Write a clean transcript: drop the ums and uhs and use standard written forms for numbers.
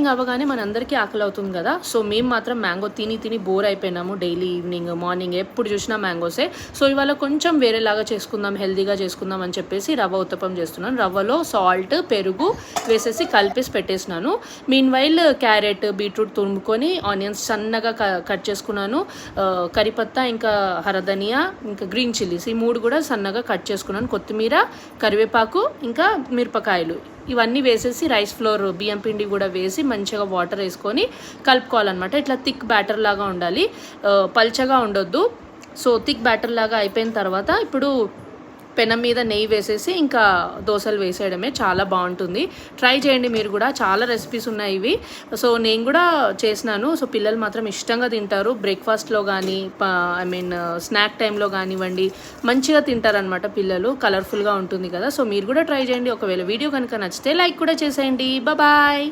Evening అవ్వగానే మనందరికీ ఆకలి అవుతుంది కదా. సో మేము మాత్రం మ్యాంగో తిని బోర్ అయిపోయినాము. డైలీ ఈవినింగ్ మార్నింగ్ ఎప్పుడు చూసినా మ్యాంగోసే. సో ఇవాళ కొంచెం వేరేలాగా చేసుకుందాం, హెల్తీగా చేసుకుందాం అని చెప్పేసి రవ్వ ఉత్తప్పం చేస్తున్నాను. రవ్వలో సాల్ట్, పెరుగు వేసేసి కలిపేసి పెట్టేసినాను. మీన్ వైల్ క్యారెట్, బీట్రూట్ తురుముకొని ఆనియన్స్ సన్నగా కట్ చేసుకున్నాను. కరిపత్తా, ఇంకా హరధనియా, ఇంకా గ్రీన్ చిల్లీస్ ఈ 3 కూడా సన్నగా కట్ చేసుకున్నాను. కొత్తిమీర, కరివేపాకు, ఇంకా మిరపకాయలు ఇవన్నీ వేసేసి రైస్ ఫ్లోర్, బియ్యం పిండి కూడా వేసి మంచిగా వాటర్ వేసుకొని కలుపుకోవాలన్నమాట. ఇట్లా థిక్ బ్యాటర్ లాగా ఉండాలి, పల్చగా ఉండొద్దు. సో థిక్ బ్యాటర్ లాగా అయిపోయిన తర్వాత ఇప్పుడు పెనం మీద నెయ్యి వేసేసి ఇంకా దోశలు వేసేయడమే. చాలా బాగుంటుంది. ట్రై చేయండి మీరు కూడా. చాలా రెసిపీస్ ఉన్నాయి ఇవి. సో నేను కూడా చేసినాను. సో పిల్లలు మాత్రం ఇష్టంగా తింటారు. బ్రేక్ఫాస్ట్లో కానీ స్నాక్ టైంలో కానివ్వండి మంచిగా తింటారనమాట పిల్లలు. కలర్ఫుల్గా ఉంటుంది కదా. సో మీరు కూడా ట్రై చేయండి. ఒకవేళ వీడియో కనుక నచ్చితే లైక్ కూడా చేసేయండి. బాయ్.